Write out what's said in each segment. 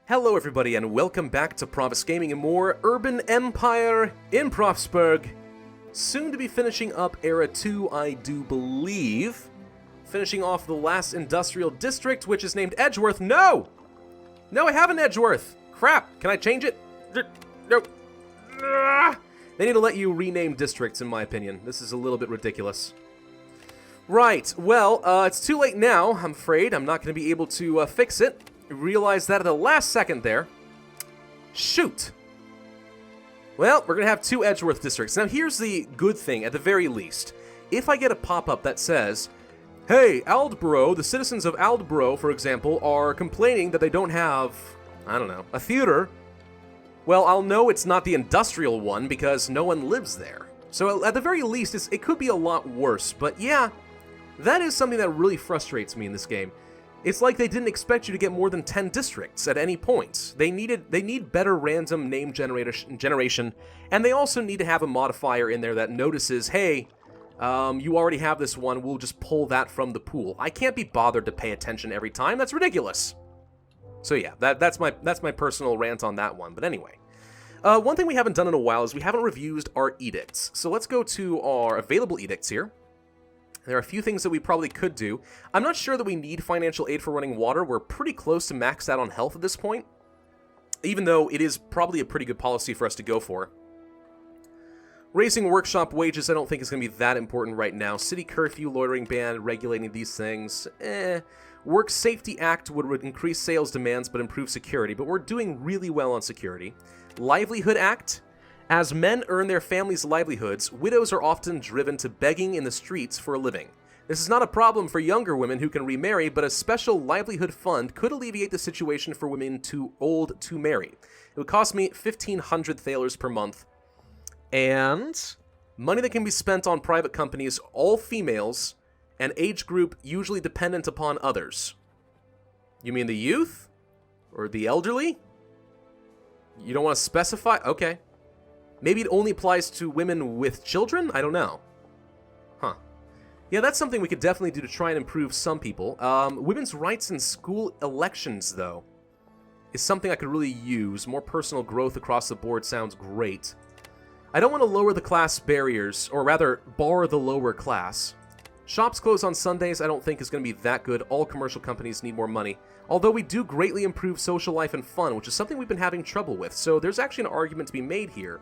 Hello everybody and welcome back to Pravus Gaming and more Urban Empire in Pravsburg. Soon to be finishing up Era 2, I do believe. Finishing off the last industrial district, which is named Edgeworth. No! No, I have an Edgeworth! Crap! Can I change it? No. They need to let you rename districts, in my opinion. This is a little bit ridiculous. Right, well, it's too late now, I'm afraid. I'm not going to be able to fix it. Realized that at the last second there. Shoot! Well, we're going to have two Edgeworth districts. Now, here's the good thing, at the very least. If I get a pop-up that says, hey, Aldborough, the citizens of Aldborough, for example, are complaining that they don't have, I don't know, a theater, well, I'll know it's not the industrial one because no one lives there. So at the very least, it could be a lot worse. But yeah, that is something that really frustrates me in this game. It's like they didn't expect you to get more than 10 districts at any point. They need better random name generation, and they also need to have a modifier in there that notices, hey, you already have this one, we'll just pull that from the pool. I can't be bothered to pay attention every time, that's ridiculous. So yeah, that's my personal rant on that one, but anyway. One thing we haven't done in a while is we haven't reviewed our edicts. So let's go to our available edicts here. There are a few things that we probably could do. I'm not sure that we need financial aid for running water. We're pretty close to maxed out on health at this point, even though it is probably a pretty good policy for us to go for. Raising workshop wages I don't think is going to be that important right now. City curfew, loitering ban, regulating these things, Work Safety Act would increase sales demands but improve security, but we're doing really well on security. Livelihood Act. As men earn their families' livelihoods, widows are often driven to begging in the streets for a living. This is not a problem for younger women who can remarry, but a special livelihood fund could alleviate the situation for women too old to marry. It would cost me 1,500 thalers per month. And money that can be spent on private companies, all females, and age group usually dependent upon others. You mean the youth? Or the elderly? You don't want to specify? Okay. Maybe it only applies to women with children? I don't know. Huh. Yeah, that's something we could definitely do to try and improve some people. Women's rights in school elections, though, is something I could really use. More personal growth across the board sounds great. I don't want to lower the class barriers, or rather, bar the lower class. Shops close on Sundays I don't think is going to be that good. All commercial companies need more money. Although we do greatly improve social life and fun, which is something we've been having trouble with. So there's actually an argument to be made here.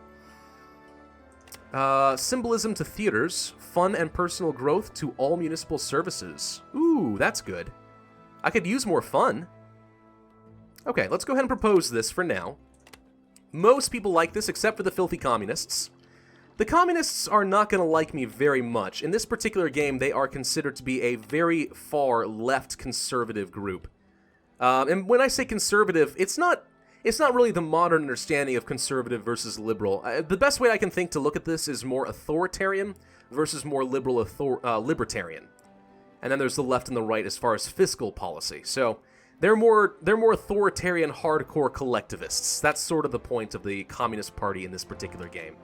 Symbolism to theaters, fun and personal growth to all municipal services. Ooh, that's good. I could use more fun. Okay, let's go ahead and propose this for now. Most people like this except for the filthy communists. The communists are not going to like me very much. In this particular game, they are considered to be a very far left conservative group. And when I say conservative, it's not really the modern understanding of conservative versus liberal. The best way I can think to look at this is more authoritarian versus more liberal libertarian. And then there's the left and the right as far as fiscal policy. So they're more authoritarian, hardcore collectivists. That's sort of the point of the Communist Party in this particular game.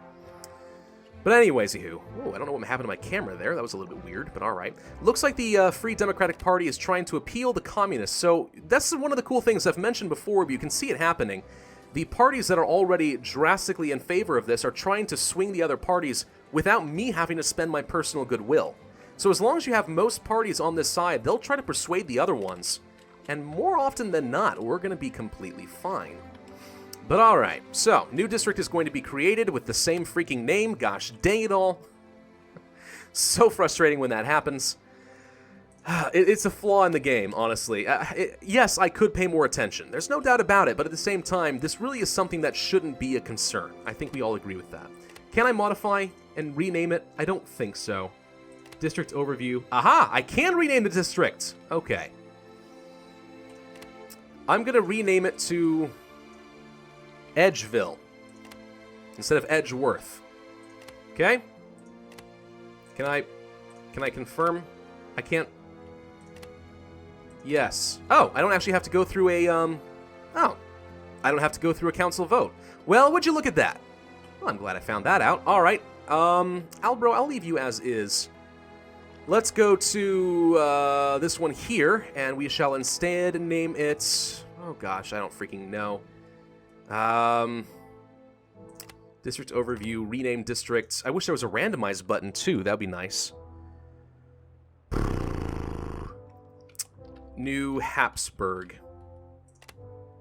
But anyways, I don't know what happened to my camera there. That was a little bit weird, but alright. Looks like the Free Democratic Party is trying to appeal the communists. So that's one of the cool things I've mentioned before, but you can see it happening. The parties that are already drastically in favor of this are trying to swing the other parties without me having to spend my personal goodwill. So as long as you have most parties on this side, they'll try to persuade the other ones. And more often than not, we're going to be completely fine. But alright, so, new district is going to be created with the same freaking name. Gosh dang it all. So frustrating when that happens. It's a flaw in the game, honestly. Yes, I could pay more attention. There's no doubt about it, but at the same time, this really is something that shouldn't be a concern. I think we all agree with that. Can I modify and rename it? I don't think so. District overview. Aha! I can rename the district! Okay. I'm gonna rename it to Edgeville instead of Edgeworth. Okay? Can I confirm? I can't. Yes. Oh, I don't actually have to go through a I don't have to go through a council vote. Well, would you look at that? Well, I'm glad I found that out. All right. Albro, I'll leave you as is. Let's go to this one here, and we shall instead name it Oh gosh, I don't freaking know. District overview, rename districts. I wish there was a randomize button too. That would be nice. New Habsburg.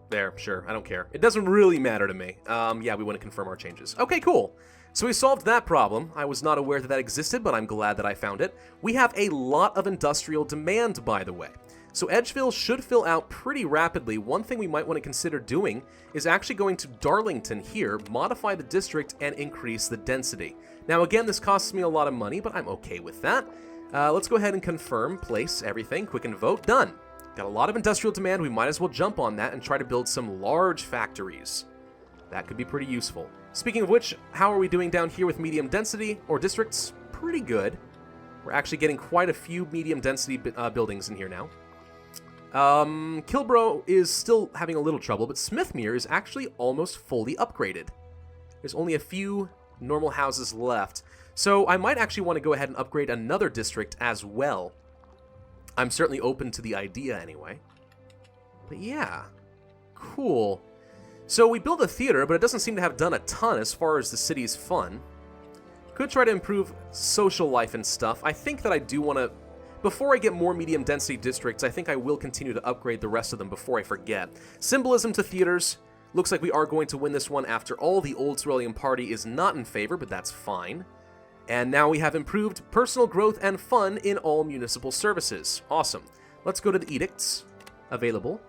There, sure, I don't care. It doesn't really matter to me. Yeah, we want to confirm our changes. Okay, cool. So we solved that problem. I was not aware that that existed, but I'm glad that I found it. We have a lot of industrial demand, by the way. So Edgeville should fill out pretty rapidly. One thing we might want to consider doing is actually going to Darlington here, modify the district, and increase the density. Now again, this costs me a lot of money, but I'm okay with that. Let's go ahead and confirm, place, everything, quicken vote, done. Got a lot of industrial demand, we might as well jump on that and try to build some large factories. That could be pretty useful. Speaking of which, how are we doing down here with medium density, or districts? Pretty good. We're actually getting quite a few medium density buildings in here now. Kilbro is still having a little trouble, but Smithmere is actually almost fully upgraded. There's only a few normal houses left. So I might actually want to go ahead and upgrade another district as well. I'm certainly open to the idea anyway. But yeah, cool. So we built a theater, but it doesn't seem to have done a ton as far as the city's fun. Could try to improve social life and stuff. I think that I do want to... Before I get more medium density districts, I think I will continue to upgrade the rest of them before I forget. Symbolism to theaters. Looks like we are going to win this one after all. The old Cerulean party is not in favor, but that's fine. And now we have improved personal growth and fun in all municipal services. Awesome. Let's go to the edicts. Available.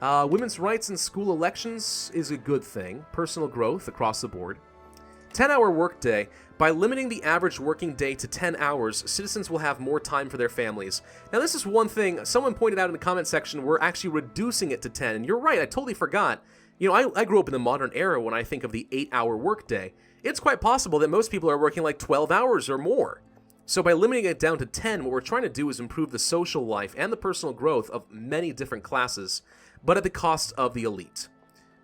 Women's rights in school elections is a good thing. Personal growth across the board. 10-hour workday. By limiting the average working day to 10 hours, citizens will have more time for their families. Now this is one thing, someone pointed out in the comment section, we're actually reducing it to 10, and you're right, I totally forgot. You know, I grew up in the modern era when I think of the 8-hour workday. It's quite possible that most people are working like 12 hours or more. So by limiting it down to 10, what we're trying to do is improve the social life and the personal growth of many different classes, but at the cost of the elite.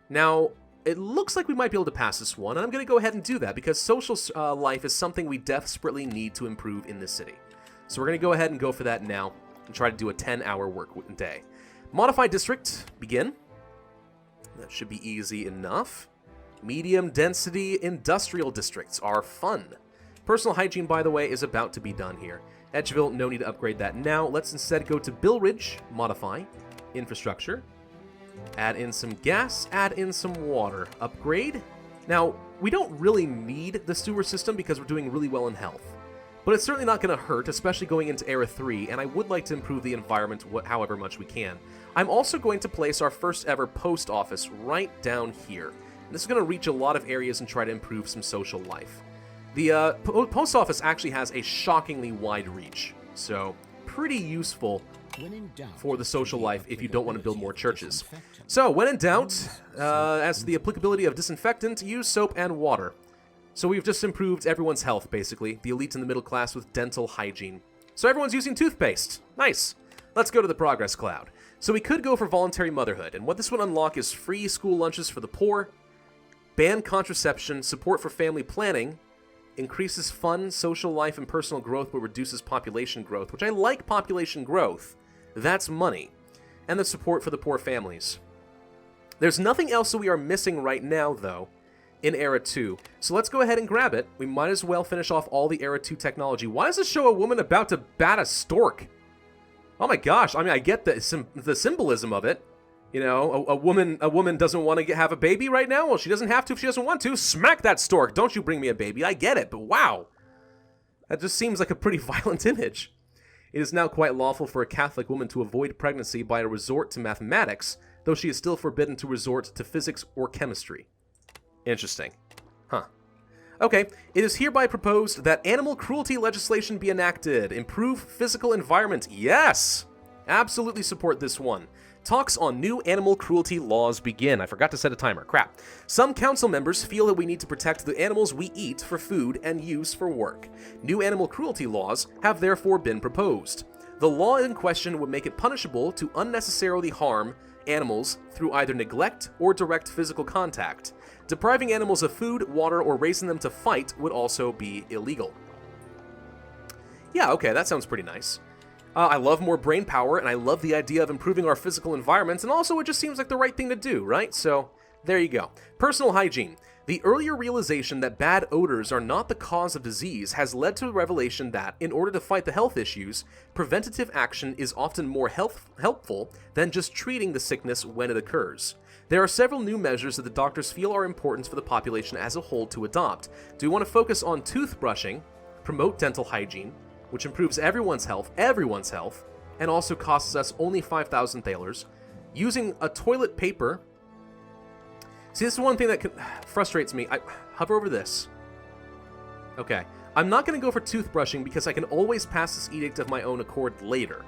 Now, it looks like we might be able to pass this one, and I'm going to go ahead and do that because social life is something we desperately need to improve in this city. So we're going to go ahead and go for that now and try to do a 10-hour work day. Modify district, begin. That should be easy enough. Medium density industrial districts are fun. Personal hygiene, by the way, is about to be done here. Edgeville, no need to upgrade that now. Let's instead go to Billridge, modify, infrastructure. Add in some gas, add in some water. Upgrade. Now, we don't really need the sewer system because we're doing really well in health. But it's certainly not going to hurt, especially going into Era 3, and I would like to improve the environment however much we can. I'm also going to place our first ever post office right down here. This is going to reach a lot of areas and try to improve some social life. The post office actually has a shockingly wide reach, so pretty useful for the social life if you don't want to build more churches. So, when in doubt, as to the applicability of disinfectant, use soap and water. So we've just improved everyone's health, basically. The elite and the middle class with dental hygiene. So everyone's using toothpaste. Nice. Let's go to the progress cloud. So we could go for voluntary motherhood, and what this would unlock is free school lunches for the poor, ban contraception, support for family planning, increases fun, social life, and personal growth, but reduces population growth, which I like population growth. That's money. And the support for the poor families. There's nothing else that we are missing right now, though, in Era 2. So let's go ahead and grab it. We might as well finish off all the Era 2 technology. Why does this show a woman about to bat a stork? Oh my gosh, I mean, I get the symbolism of it. You know, a woman doesn't want to have a baby right now? Well, she doesn't have to if she doesn't want to. Smack that stork. Don't you bring me a baby. I get it, but wow. That just seems like a pretty violent image. It is now quite lawful for a Catholic woman to avoid pregnancy by a resort to mathematics, though she is still forbidden to resort to physics or chemistry. Interesting. Huh. Okay, it is hereby proposed that animal cruelty legislation be enacted. Improve physical environment. Yes! Absolutely support this one. Talks on new animal cruelty laws begin. I forgot to set a timer. Crap. Some council members feel that we need to protect the animals we eat for food and use for work. New animal cruelty laws have therefore been proposed. The law in question would make it punishable to unnecessarily harm animals through either neglect or direct physical contact. Depriving animals of food, water, or raising them to fight would also be illegal. Yeah, okay, that sounds pretty nice. I love more brain power, and I love the idea of improving our physical environments, and also it just seems like the right thing to do, right? So, there you go. Personal hygiene. The earlier realization that bad odors are not the cause of disease has led to the revelation that, in order to fight the health issues, preventative action is often more helpful than just treating the sickness when it occurs. There are several new measures that the doctors feel are important for the population as a whole to adopt. Do we want to focus on toothbrushing, promote dental hygiene, which improves everyone's health, and also costs us only 5,000 thalers, using a toilet paper. See, this is one thing that frustrates me. I hover over this. Okay. I'm not going to go for toothbrushing because I can always pass this edict of my own accord later.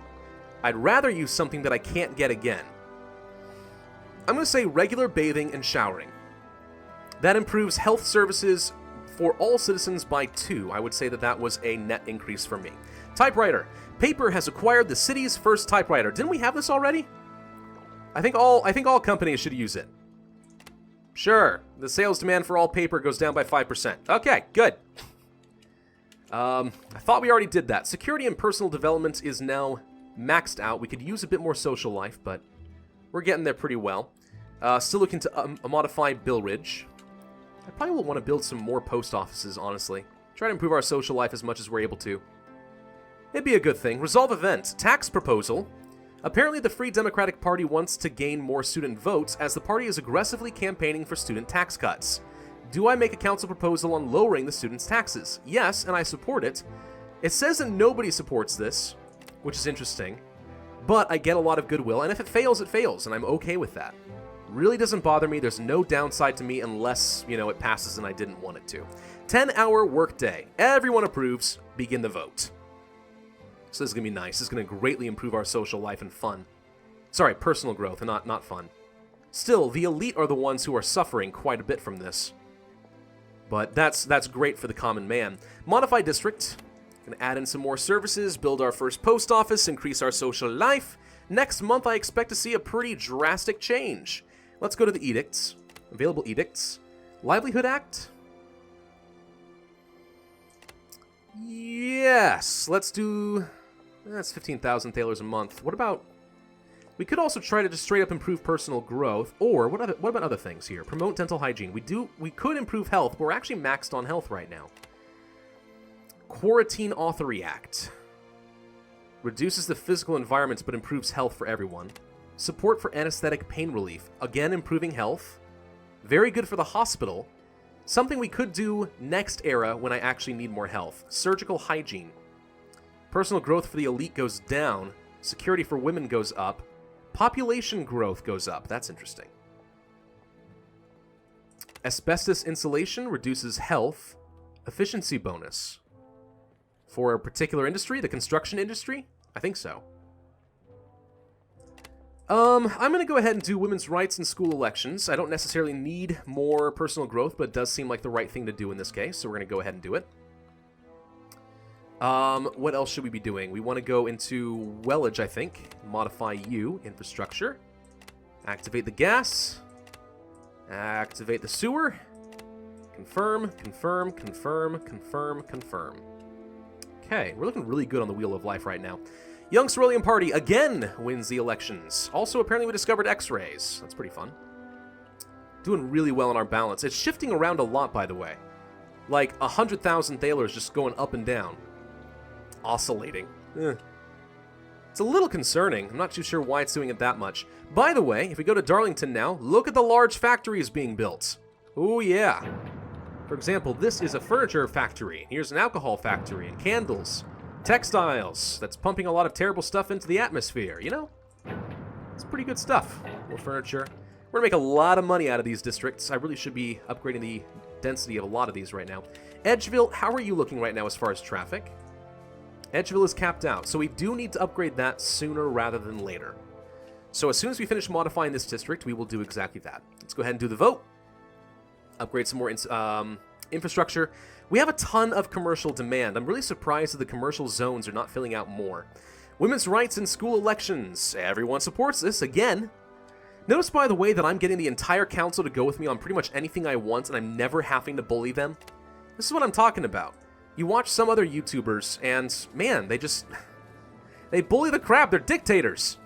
I'd rather use something that I can't get again. I'm going to say regular bathing and showering. That improves health services for all citizens by 2. I would say that was a net increase for me. Typewriter. Paper has acquired the city's first typewriter. Didn't we have this already? I think all companies should use it. Sure, the sales demand for all paper goes down by 5%. Okay, good. I thought we already did that. Security and personal development is now maxed out. We could use a bit more social life, but we're getting there pretty well. Still looking to modify Billridge. I probably will want to build some more post offices, honestly. Try to improve our social life as much as we're able to. It'd be a good thing. Resolve event. Tax proposal. Apparently, the Free Democratic Party wants to gain more student votes as the party is aggressively campaigning for student tax cuts. Do I make a council proposal on lowering the students' taxes? Yes, and I support it. It says that nobody supports this, which is interesting, but I get a lot of goodwill, and if it fails, and I'm okay with that. Really doesn't bother me. There's no downside to me unless, it passes and I didn't want it to. 10-hour workday. Everyone approves. Begin the vote. So this is going to be nice. This is going to greatly improve our social life and fun. Sorry, personal growth and not fun. Still, the elite are the ones who are suffering quite a bit from this. But that's great for the common man. Modify district. Going to add in some more services, build our first post office, increase our social life. Next month, I expect to see a pretty drastic change. Let's go to the edicts. Available edicts. Livelihood Act. Yes, let's do... That's 15,000 thalers a month. What about... We could also try to just straight up improve personal growth, or what about other things here? Promote dental hygiene. We could improve health, but we're actually maxed on health right now. Quarantine Authority Act. Reduces the physical environment, but improves health for everyone. Support for anesthetic pain relief. Again, improving health. Very good for the hospital. Something we could do next era when I actually need more health. Surgical hygiene. Personal growth for the elite goes down. Security for women goes up. Population growth goes up. That's interesting. Asbestos insulation reduces health. Efficiency bonus. For a particular industry, the construction industry? I think so. I'm going to go ahead and do women's rights in school elections. I don't necessarily need more personal growth, but it does seem like the right thing to do in this case, so we're going to go ahead and do it. What else should we be doing? We want to go into Wellage, I think. Modify U, infrastructure. Activate the gas. Activate the sewer. Confirm, confirm, confirm, confirm, confirm. Okay, we're looking really good on the Wheel of Life right now. Young Cerulean Party again wins the elections. Also, apparently we discovered X-rays. That's pretty fun. Doing really well on our balance. It's shifting around a lot, by the way. Like 100,000 thalers just going up and down. Oscillating. It's a little concerning. I'm not too sure why it's doing it that much. By the way, if we go to Darlington now, look at the large factories being built. Oh yeah. For example, this is a furniture factory. Here's an alcohol factory and candles. Textiles. That's pumping a lot of terrible stuff into the atmosphere, you know? It's pretty good stuff. More furniture. We're gonna make a lot of money out of these districts. I really should be upgrading the density of a lot of these right now. Edgeville, how are you looking right now as far as traffic? Edgeville is capped out, so we do need to upgrade that sooner rather than later. So as soon as we finish modifying this district, we will do exactly that. Let's go ahead and do the vote. Upgrade some more infrastructure. We have a ton of commercial demand. I'm really surprised that the commercial zones are not filling out more. Women's rights in school elections. Everyone supports this, again. Notice, by the way, that I'm getting the entire council to go with me on pretty much anything I want, and I'm never having to bully them. This is what I'm talking about. You watch some other YouTubers, and man, They bully the crap. They're dictators.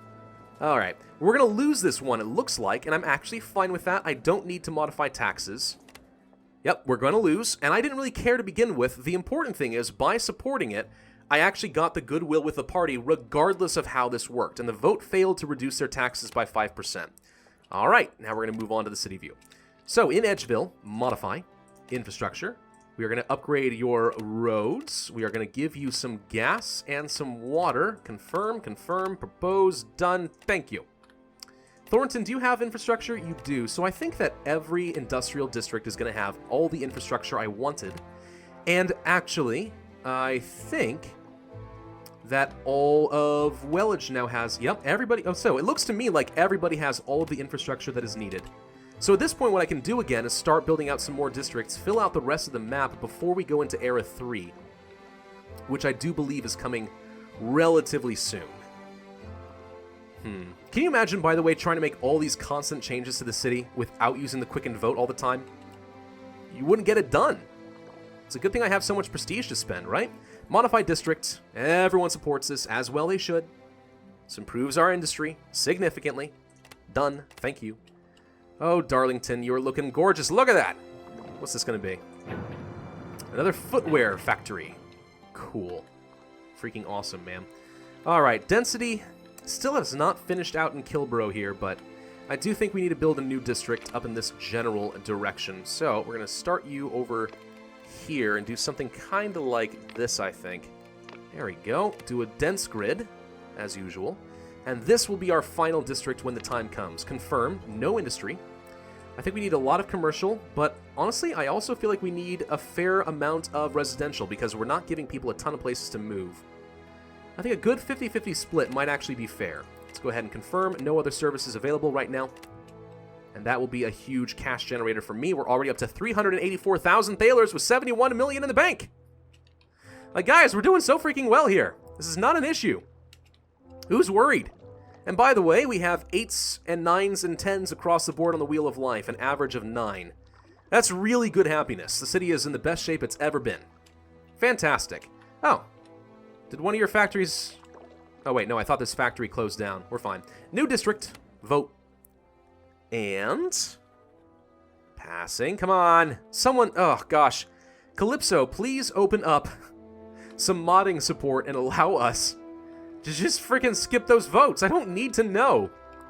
All right. We're going to lose this one, it looks like, and I'm actually fine with that. I don't need to modify taxes. Yep, we're going to lose, and I didn't really care to begin with. The important thing is, by supporting it, I actually got the goodwill with the party regardless of how this worked, and the vote failed to reduce their taxes by 5%. All right, now we're going to move on to the city view. So, in Edgeville, modify, infrastructure. We are going to upgrade your roads. We are going to give you some gas and some water. Confirm, propose, done, thank you. Thornton, do you have infrastructure? You do. So I think that every industrial district is going to have all the infrastructure I wanted. And actually, I think that all of Wellage now has... Yep, everybody... Oh, so it looks to me like everybody has all of the infrastructure that is needed. So at this point, what I can do again is start building out some more districts, fill out the rest of the map before we go into Era 3, which I do believe is coming relatively soon. Can you imagine, by the way, trying to make all these constant changes to the city without using the quickened vote all the time? You wouldn't get it done. It's a good thing I have so much prestige to spend, right? Modify district. Everyone supports this, as well they should. This improves our industry significantly. Done. Thank you. Oh, Darlington, you're looking gorgeous. Look at that. What's this going to be? Another footwear factory. Cool. Freaking awesome, man. All right, density still has not finished out in Kilborough here, but I do think we need to build a new district up in this general direction. So we're going to start you over here and do something kind of like this, I think. There we go. Do a dense grid, as usual. And this will be our final district when the time comes. Confirm, no industry. I think we need a lot of commercial, but honestly, I also feel like we need a fair amount of residential because we're not giving people a ton of places to move. I think a good 50-50 split might actually be fair. Let's go ahead and confirm no other services available right now. And that will be a huge cash generator for me. We're already up to 384,000 thalers with 71 million in the bank. Like, guys, we're doing so freaking well here. This is not an issue. Who's worried? And by the way, we have 8s and 9s and 10s across the board on the Wheel of Life, an average of 9. That's really good happiness. The city is in the best shape it's ever been. Fantastic. Oh. Did one of your factories... Oh, wait, no, I thought this factory closed down. We're fine. New district. Vote. And... Passing. Come on. Someone... Oh, gosh. Calypso, please open up some modding support and allow us to just freaking skip those votes. I don't need to know.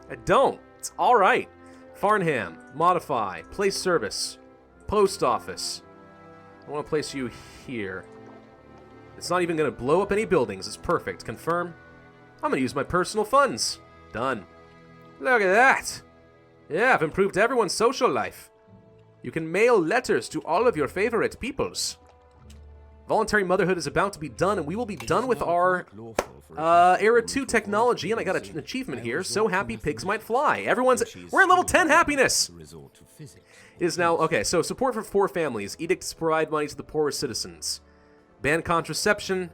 I don't. It's all right. Farnham. Modify. Place service. Post office. I want to place you here. It's not even going to blow up any buildings. It's perfect. Confirm. I'm going to use my personal funds. Done. Look at that. Yeah, I've improved everyone's social life. You can mail letters to all of your favorite peoples. Voluntary motherhood is about to be done, and we will be done with our Era 2 technology, and I got an achievement here. So happy pigs might fly. We're at level 10 happiness. It is now, okay, so support for 4 families. Edicts provide money to the poorest citizens. Ban contraception.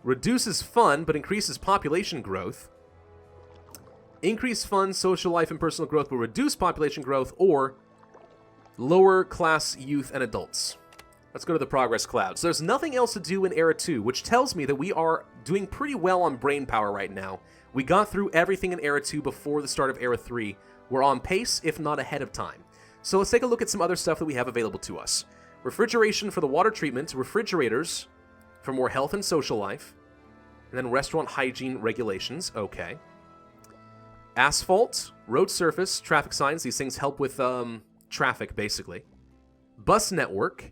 Reduces fun, but increases population growth. Increase fun, social life, and personal growth will reduce population growth, or lower class youth and adults. Let's go to the progress cloud. So there's nothing else to do in Era 2, which tells me that we are doing pretty well on brain power right now. We got through everything in Era 2 before the start of Era 3. We're on pace, if not ahead of time. So let's take a look at some other stuff that we have available to us. Refrigeration for the water treatment, refrigerators for more health and social life, and then restaurant hygiene regulations. Okay. Asphalt, road surface, traffic signs. These things help with traffic, basically. Bus network.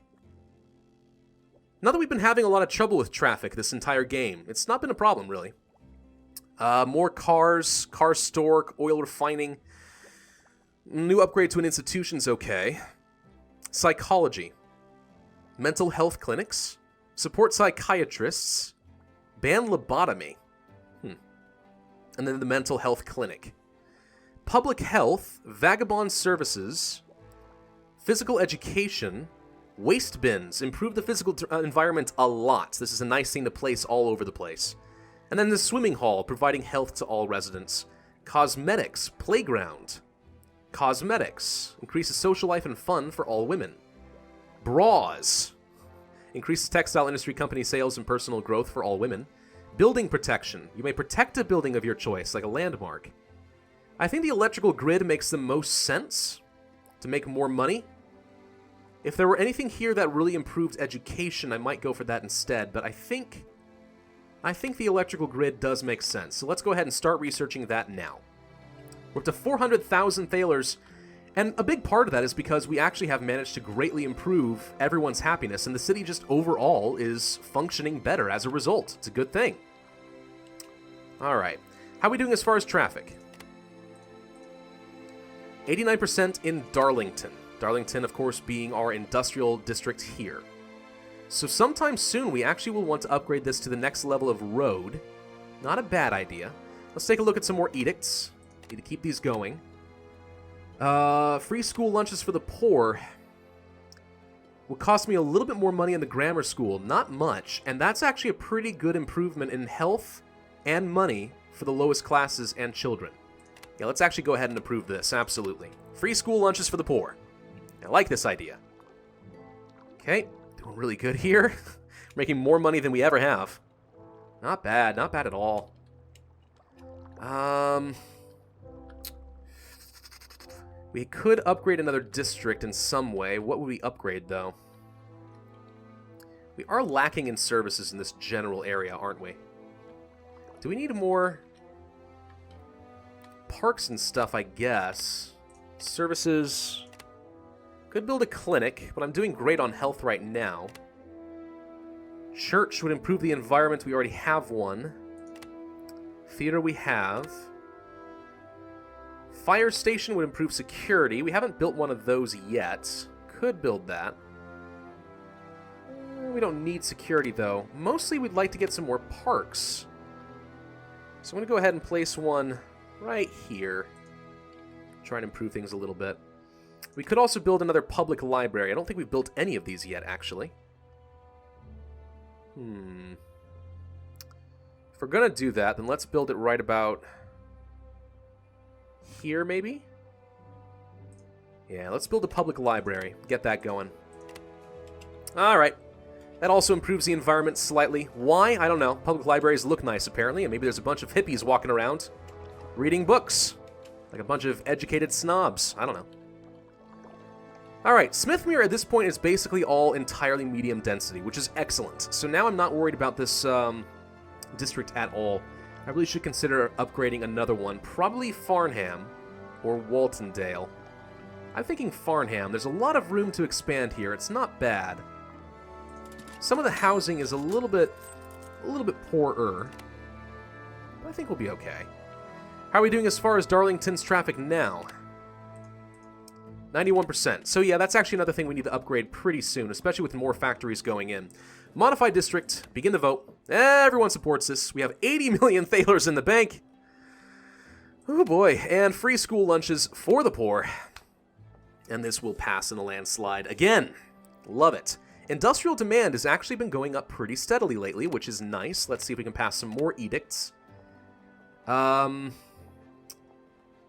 Not that we've been having a lot of trouble with traffic this entire game. It's not been a problem, really. More cars, car store, oil refining. New upgrade to an institution's okay. Psychology. Mental health clinics. Support psychiatrists. Ban lobotomy. And then the mental health clinic. Public health. Vagabond services. Physical education. Waste bins. Improve the physical environment a lot. This is a nice thing to place all over the place. And then the swimming hall, providing health to all residents. Cosmetics. Playground. Cosmetics. Increases social life and fun for all women. Bras. Increases textile industry company sales and personal growth for all women. Building protection. You may protect a building of your choice, like a landmark. I think the electrical grid makes the most sense to make more money. If there were anything here that really improved education, I might go for that instead, but I think the electrical grid does make sense. So let's go ahead and start researching that now. We're up to 400,000 thalers, and a big part of that is because we actually have managed to greatly improve everyone's happiness, and the city just overall is functioning better as a result. It's a good thing. Alright, how are we doing as far as traffic? 89% in Darlington. Darlington, of course, being our industrial district here. So sometime soon, we actually will want to upgrade this to the next level of road. Not a bad idea. Let's take a look at some more edicts. Need to keep these going. Free school lunches for the poor will cost me a little bit more money in the grammar school. Not much, and that's actually a pretty good improvement in health and money for the lowest classes and children. Yeah, let's actually go ahead and approve this, absolutely. Free school lunches for the poor. I like this idea. Okay, doing really good here. Making more money than we ever have. Not bad at all. We could upgrade another district in some way. What would we upgrade, though? We are lacking in services in this general area, aren't we? Do we need more parks and stuff, I guess? Services. Could build a clinic, but I'm doing great on health right now. Church would improve the environment. We already have one. Theater we have. Fire station would improve security. We haven't built one of those yet. Could build that. We don't need security, though. Mostly we'd like to get some more parks. So I'm going to go ahead and place one right here. Try and improve things a little bit. We could also build another public library. I don't think we've built any of these yet, actually. If we're going to do that, then let's build it right about here, maybe? Yeah, let's build a public library. Get that going. Alright. That also improves the environment slightly. Why? I don't know. Public libraries look nice, apparently, and maybe there's a bunch of hippies walking around reading books. Like a bunch of educated snobs. I don't know. Alright, Smithmere at this point is basically all entirely medium density, which is excellent. So now I'm not worried about this district at all. I really should consider upgrading another one. Probably Farnham or Waltondale. I'm thinking Farnham. There's a lot of room to expand here. It's not bad. Some of the housing is a little bit poorer. But I think we'll be okay. How are we doing as far as Darlington's traffic now? 91%. So yeah, that's actually another thing we need to upgrade pretty soon, especially with more factories going in. Modified district, begin to vote. Everyone supports this. We have 80 million thalers in the bank. Oh boy, and free school lunches for the poor. And this will pass in a landslide again. Love it. Industrial demand has actually been going up pretty steadily lately, which is nice. Let's see if we can pass some more edicts.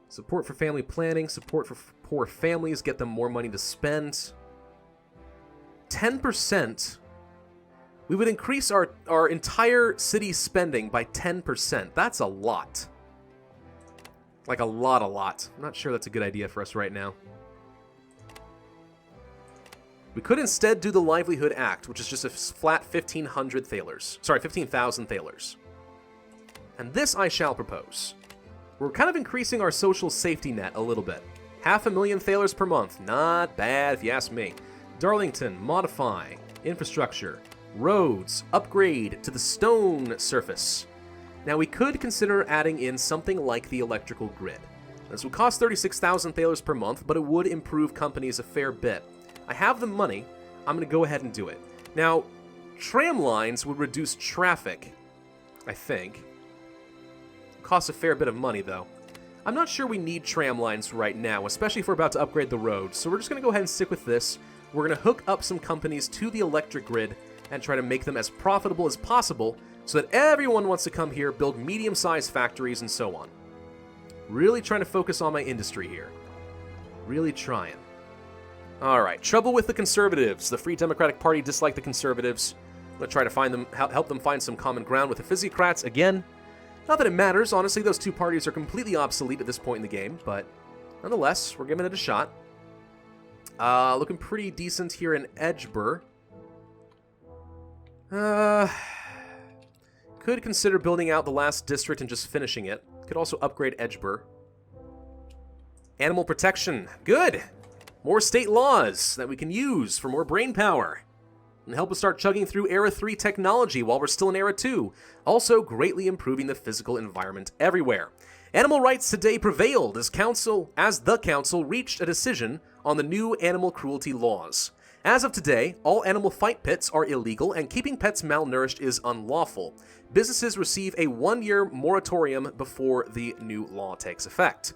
Support for family planning, support for poor families, get them more money to spend. 10%. We would increase our entire city's spending by 10%. That's a lot. Like a lot. I'm not sure that's a good idea for us right now. We could instead do the Livelihood Act, which is just a flat 1,500 thalers. Sorry, 15,000 thalers. And this I shall propose. We're kind of increasing our social safety net a little bit. 500,000 thalers per month. Not bad, if you ask me. Darlington, modify. Infrastructure. Roads. Upgrade to the stone surface. Now, we could consider adding in something like the electrical grid. This would cost 36,000 thalers per month, but it would improve companies a fair bit. I have the money. I'm going to go ahead and do it. Now, tram lines would reduce traffic, I think. Costs a fair bit of money, though. I'm not sure we need tram lines right now, especially if we're about to upgrade the road. So we're just going to go ahead and stick with this. We're going to hook up some companies to the electric grid and try to make them as profitable as possible so that everyone wants to come here, build medium-sized factories, and so on. Really trying to focus on my industry here. Really trying. Alright, trouble with the Conservatives. The Free Democratic Party dislike the Conservatives. I'm going to try to find them, help them find some common ground with the Physiocrats again. Not that it matters, honestly, those two parties are completely obsolete at this point in the game, but nonetheless, we're giving it a shot. Looking pretty decent here in Edgebur. Could consider building out the last district and just finishing it. Could also upgrade Edgebur. Animal protection. Good! More state laws that we can use for more brain power. And help us start chugging through Era 3 technology while we're still in Era 2. Also greatly improving the physical environment everywhere. Animal rights today prevailed as the council reached a decision on the new animal cruelty laws. As of today, all animal fight pits are illegal and keeping pets malnourished is unlawful. Businesses receive a 1-year moratorium before the new law takes effect.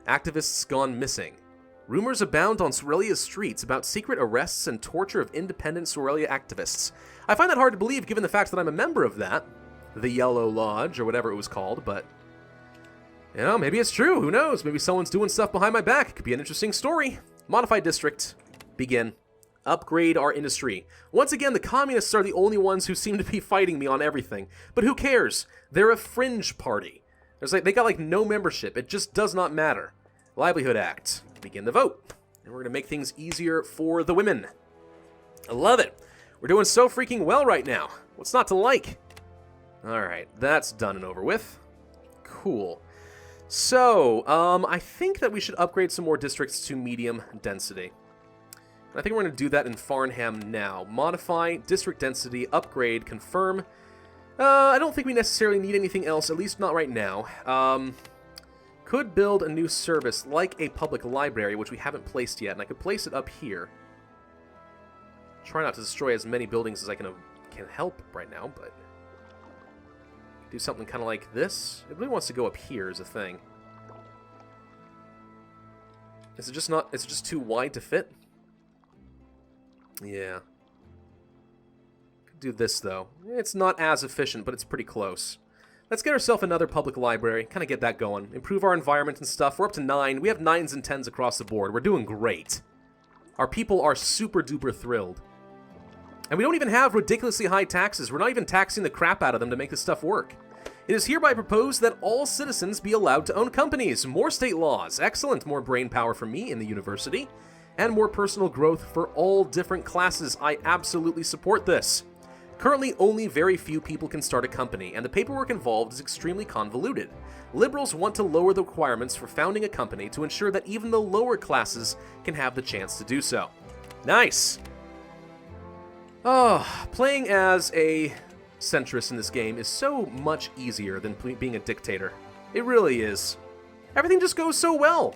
Activists gone missing. Rumors abound on Sorelia's streets about secret arrests and torture of independent Sorelia activists. I find that hard to believe given the fact that I'm a member of that, the Yellow Lodge, or whatever it was called, but you know, maybe it's true, who knows? Maybe someone's doing stuff behind my back. It could be an interesting story. Modify district. Begin. Upgrade our industry. Once again, the communists are the only ones who seem to be fighting me on everything. But who cares? They're a fringe party. They got no membership. It just does not matter. Livelihood Act. Begin the vote. And we're going to make things easier for the women. I love it. We're doing so freaking well right now. What's not to like? Alright, that's done and over with. Cool. So, I think that we should upgrade some more districts to medium density. I think we're going to do that in Farnham now. Modify, district density, upgrade, confirm. I don't think we necessarily need anything else, at least not right now. Could build a new service like a public library, which we haven't placed yet, and I could place it up here. Try not to destroy as many buildings as I can help right now, but do something kind of like this. It really wants to go up here is a thing. Is it just too wide to fit? Yeah. Could do this, though. It's not as efficient, but it's pretty close. Let's get ourselves another public library, kind of get that going. Improve our environment and stuff. We're up to 9. We have 9s and 10s across the board. We're doing great. Our people are super duper thrilled. And we don't even have ridiculously high taxes. We're not even taxing the crap out of them to make this stuff work. It is hereby proposed that all citizens be allowed to own companies. More state laws. Excellent. More brain power for me in the university. And more personal growth for all different classes. I absolutely support this. Currently, only very few people can start a company, and the paperwork involved is extremely convoluted. Liberals want to lower the requirements for founding a company to ensure that even the lower classes can have the chance to do so. Nice! Oh, playing as a centrist in this game is so much easier than being a dictator. It really is. Everything just goes so well.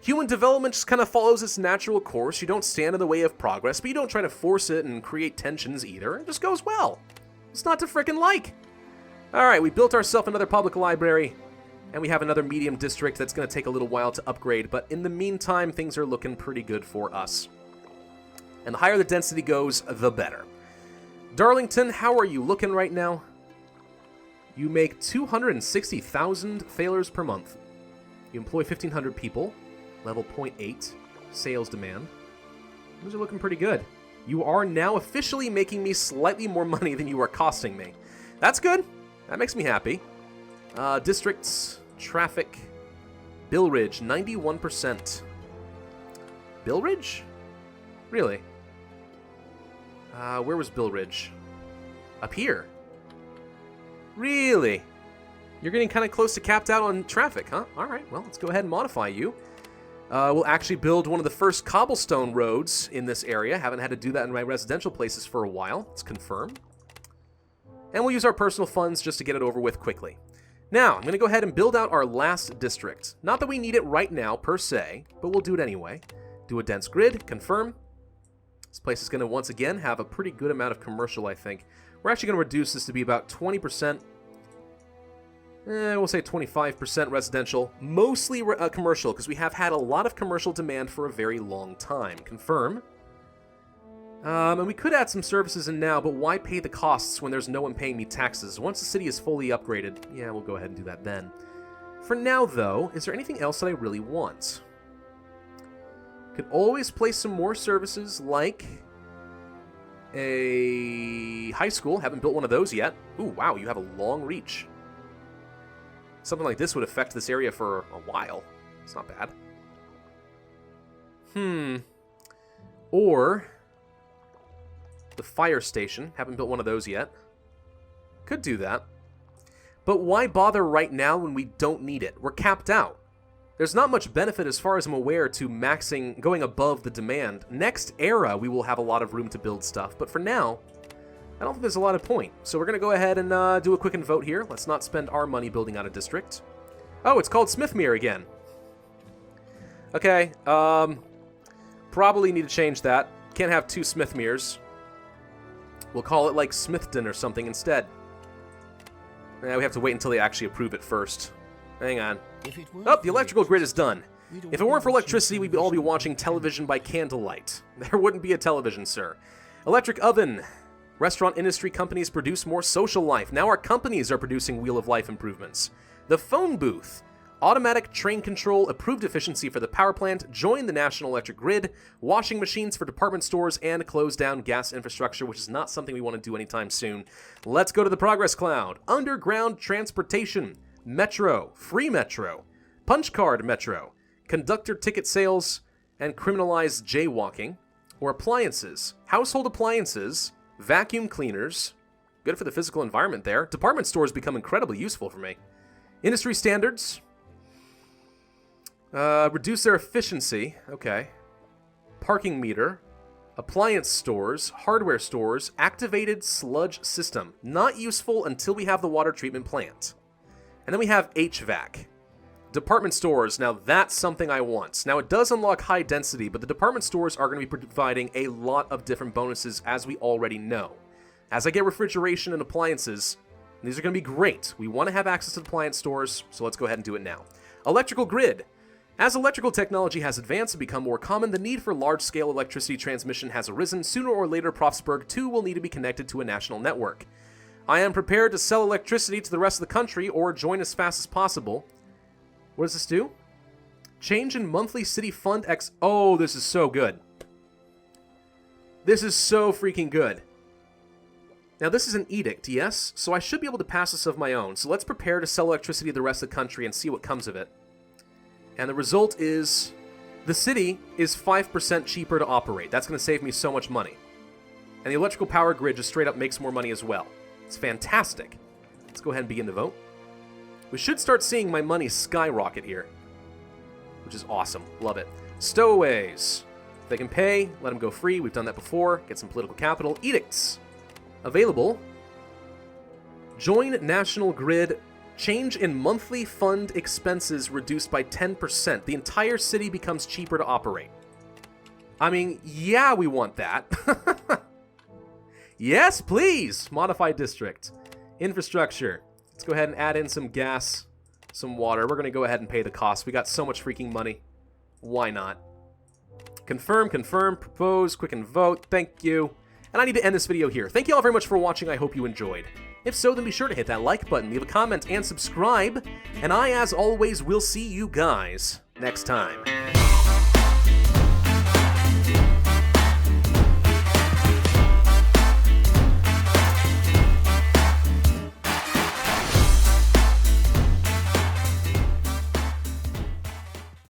Human development just kind of follows its natural course. You don't stand in the way of progress, but you don't try to force it and create tensions either. It just goes well. It's not to frickin' like. Alright, we built ourselves another public library, and we have another medium district that's going to take a little while to upgrade, but in the meantime, things are looking pretty good for us. And the higher the density goes, the better. Darlington, how are you looking right now? You make 260,000 thalers per month. You employ 1,500 people. Level 0.8. Sales demand. Those are looking pretty good. You are now officially making me slightly more money than you are costing me. That's good. That makes me happy. Districts, traffic, Billridge, 91%. Billridge? Really? Where was Billridge? Up here. Really? You're getting kind of close to capped out on traffic, huh? Alright, well, let's go ahead and modify you. We'll actually build one of the first cobblestone roads in this area. Haven't had to do that in my residential places for a while. Let's confirm. And we'll use our personal funds just to get it over with quickly. Now, I'm going to go ahead and build out our last district. Not that we need it right now, per se, but we'll do it anyway. Do a dense grid, confirm. This place is going to, once again, have a pretty good amount of commercial, I think. We're actually going to reduce this to be about 20%. We'll say 25% residential, mostly commercial, because we have had a lot of commercial demand for a very long time. Confirm. And we could add some services in now, but why pay the costs when there's no one paying me taxes? Once the city is fully upgraded, yeah, we'll go ahead and do that then. For now, though, is there anything else that I really want? Could always place some more services, like a high school. Haven't built one of those yet. Ooh, wow, you have a long reach. Something like this would affect this area for a while. It's not bad. Or the fire station. Haven't built one of those yet. Could do that. But why bother right now when we don't need it? We're capped out. There's not much benefit, as far as I'm aware, to going above the demand. Next era, we will have a lot of room to build stuff. But for now, I don't think there's a lot of point. So we're going to go ahead and do a quick vote here. Let's not spend our money building out a district. Oh, it's called Smithmere again. Okay, probably need to change that. Can't have two Smithmeres. We'll call it like Smithton or something instead. We have to wait until they actually approve it first. Hang on. Oh, the electrical grid is done. If it weren't for electricity, we'd all be watching television by candlelight. There wouldn't be a television, sir. Electric oven. Restaurant industry companies produce more social life. Now our companies are producing Wheel of Life improvements. The phone booth. Automatic train control, approved efficiency for the power plant, join the national electric grid, washing machines for department stores, and close down gas infrastructure, which is not something we want to do anytime soon. Let's go to the progress cloud. Underground transportation, metro, free metro, punch card metro, conductor ticket sales, and criminalized jaywalking, or appliances, household appliances, vacuum cleaners, good for the physical environment there. Department stores become incredibly useful for me. Industry standards. Reduce their efficiency. Okay. Parking meter. Appliance stores. Hardware stores. Activated sludge system. Not useful until we have the water treatment plant. And then we have HVAC. Department stores. Now that's something I want. Now it does unlock high density, but the department stores are going to be providing a lot of different bonuses, as we already know. As I get refrigeration and appliances, these are going to be great. We want to have access to the appliance stores, so let's go ahead and do it now. Electrical grid. As electrical technology has advanced and become more common, the need for large-scale electricity transmission has arisen. Sooner or later, Pravsburg too will need to be connected to a national network. I am prepared to sell electricity to the rest of the country or join as fast as possible. What does this do? Change in monthly city fund X. Oh, this is so good. This is so freaking good. Now, this is an edict, yes? So I should be able to pass this of my own. So let's prepare to sell electricity to the rest of the country and see what comes of it. And the result is the city is 5% cheaper to operate. That's going to save me so much money. And the electrical power grid just straight up makes more money as well. It's fantastic. Let's go ahead and begin the vote. We should start seeing my money skyrocket here, which is awesome. Love it. Stowaways. If they can pay, let them go free. We've done that before. Get some political capital. Edicts. Available. Join National Grid. Change in monthly fund expenses reduced by 10%. The entire city becomes cheaper to operate. I mean, yeah, we want that. Yes, please! Modify district. Infrastructure. Let's go ahead and add in some gas, some water. We're going to go ahead and pay the cost. We got so much freaking money. Why not? Confirm, propose, quick and vote. Thank you. And I need to end this video here. Thank you all very much for watching. I hope you enjoyed. If so, then be sure to hit that like button, leave a comment, and subscribe. And I, as always, will see you guys next time.